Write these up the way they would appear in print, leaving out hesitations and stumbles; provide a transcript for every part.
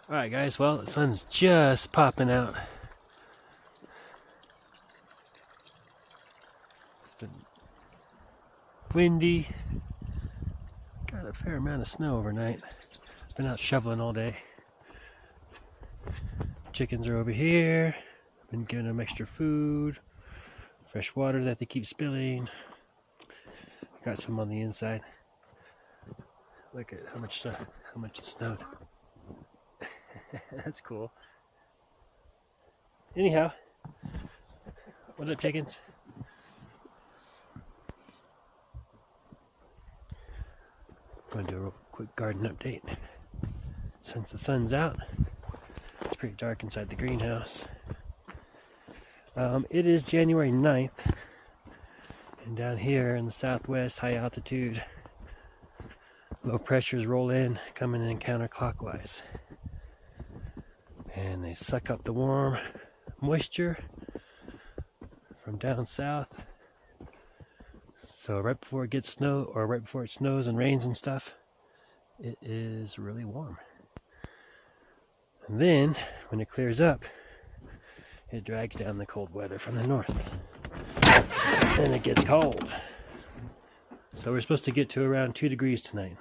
Alright guys, well the sun's just popping out. It's been windy. Got a fair amount of snow overnight. Been out shoveling all day. Chickens are over here. Been giving them extra food. Fresh water that they keep spilling. Got some on the inside. Look at how much it snowed. That's cool. Anyhow, what up, chickens? I'm going to do a real quick garden update. Since the sun's out, it's pretty dark inside the greenhouse. It is January 9th, and down here in the southwest, high altitude, low pressures roll in, coming in counterclockwise. And they suck up the warm moisture from down south. So right before it gets snow, or right before it snows and rains and stuff, it is really warm. And then, when it clears up, it drags down the cold weather from the north. And it gets cold. So we're supposed to get to around 2 degrees tonight.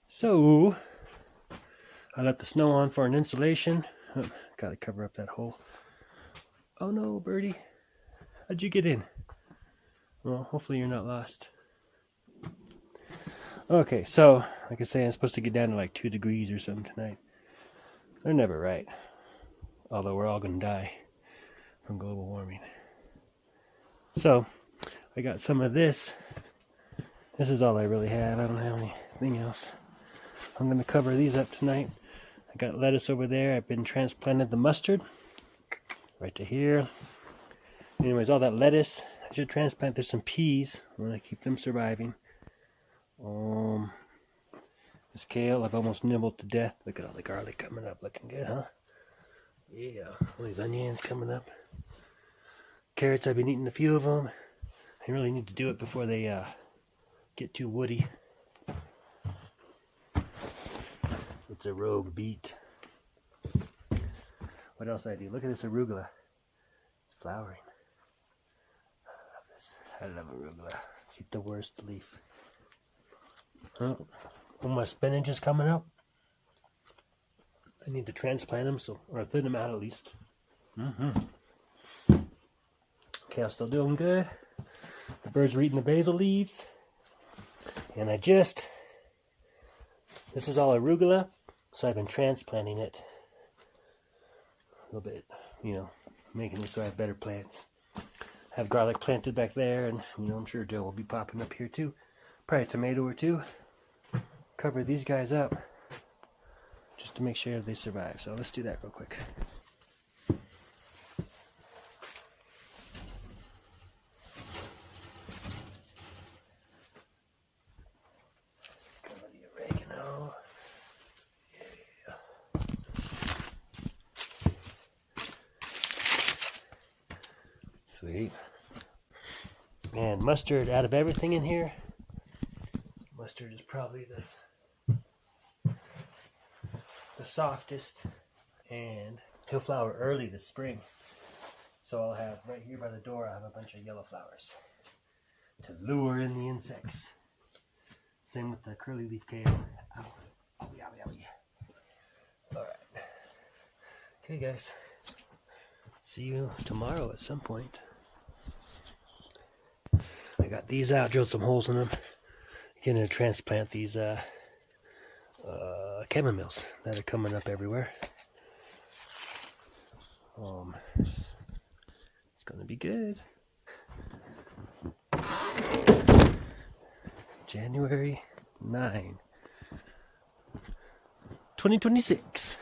So, I let the snow on for an insulation. Oh, gotta cover up that hole. Oh no, birdie. How'd you get in? Well, hopefully you're not lost. Okay, so, like I say, I'm supposed to get down to like 2 degrees or something tonight. They're never right. Although we're all gonna die from global warming. So, I got some of this. This is all I really have. I don't have anything else. I'm gonna cover these up tonight. I got lettuce over there. I've been transplanted the mustard right to here. Anyways, all that lettuce, I should transplant. There's some peas. I want to keep them surviving. This kale, I've almost nibbled to death. Look at all the garlic coming up. Looking good, huh? Yeah, all these onions coming up. Carrots, I've been eating a few of them. I really need to do it before they get too woody. It's a rogue beet. What else I do? Look at this arugula. It's flowering. I love this. I love arugula. Let's eat the worst leaf. Oh, my spinach is coming up. I need to transplant them, or thin them out at least. Okay, I'm still doing good. The birds are eating the basil leaves. And this is all arugula, so I've been transplanting it a little bit, making it so I have better plants. I have garlic planted back there, and I'm sure Joe will be popping up here too. Probably a tomato or two. Cover these guys up just to make sure they survive. So let's do that real quick. Cover the oregano. Yeah. Sweet. And mustard, out of everything in here, mustard is probably the softest, and he'll flower early this spring. So I'll have, right here by the door, I have a bunch of yellow flowers to lure in the insects. Same with the curly leaf kale. Ow. Owie, owie, owie. Alright. Okay guys. See you tomorrow at some point. I got these out, drilled some holes in them. Going to transplant these chamomile that are coming up everywhere. It's going to be good. January 9, 2026.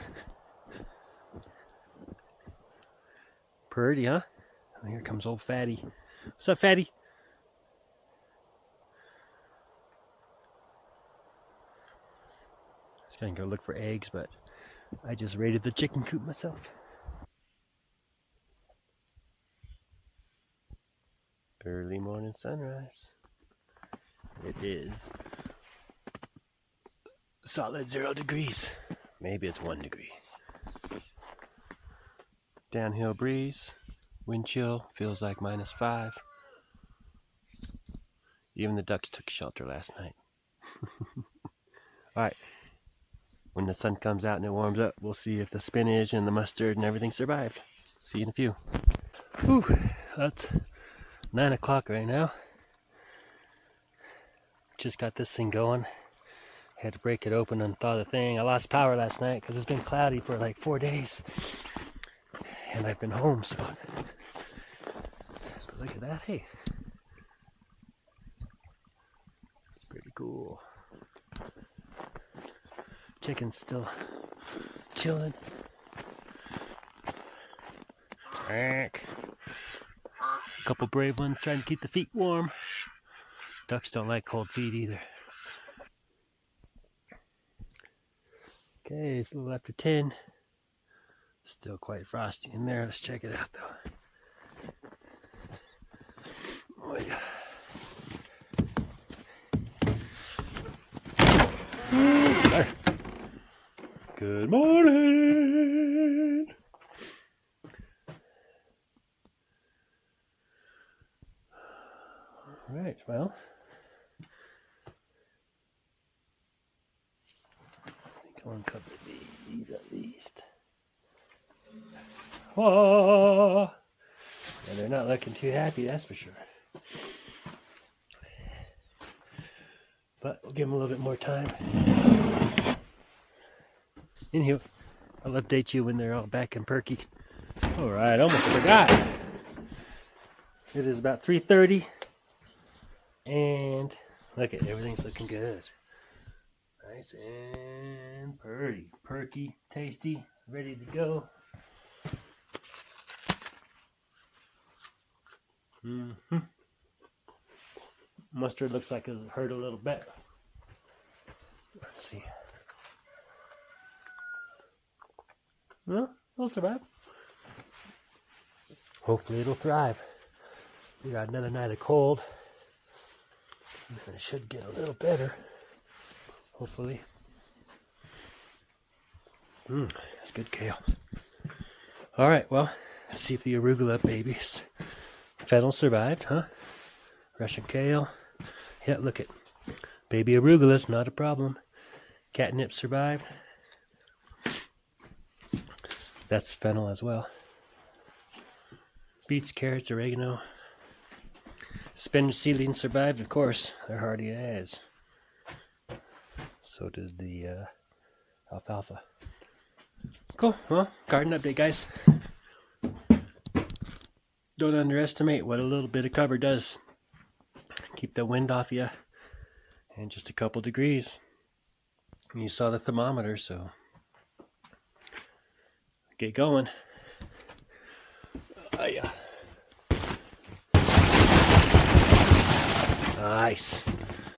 Pretty, huh? Oh, here comes old Fatty. What's up, Fatty? I was going to go look for eggs, but I just raided the chicken coop myself. Early morning sunrise. It is solid 0 degrees. Maybe it's 1 degree. Downhill breeze, wind chill, feels like -5. Even the ducks took shelter last night. Alright, when the sun comes out and it warms up, we'll see if the spinach and the mustard and everything survived. See you in a few. Whew, that's 9 o'clock right now. Just got this thing going. Had to break it open and thaw the thing. I lost power last night because it's been cloudy for like 4 days. And I've been home, so. But look at that, hey. It's pretty cool. Chicken's still chilling. A couple brave ones trying to keep the feet warm. Ducks don't like cold feet either. Okay, it's a little after 10. Still quite frosty in there. Let's check it out though. Oh yeah. Good morning. All right, well, I think I'll uncover these at least. Oh, and they're not looking too happy, that's for sure. But we'll give them a little bit more time. Anywho, I'll update you when they're all back and perky. Alright, almost forgot. It is about 3:30. And look at everything's looking good. Nice and perky, tasty, ready to go. Mustard looks like it hurt a little bit. Let's see. Well, it'll survive. Hopefully it'll thrive. We got another night of cold. And it should get a little better. Hopefully. That's good kale. Alright, well, let's see if the arugula babies. Fennel survived, huh? Russian kale. Yeah, look at baby arugula's not a problem. Catnip survived. That's fennel as well. Beets, carrots, oregano. Spinach seedlings survived, of course. They're hardy as. So did the alfalfa. Cool. Well, garden update, guys. Don't underestimate what a little bit of cover does. Keep the wind off you. And just a couple degrees. You saw the thermometer, so get going. Oh, yeah. Nice.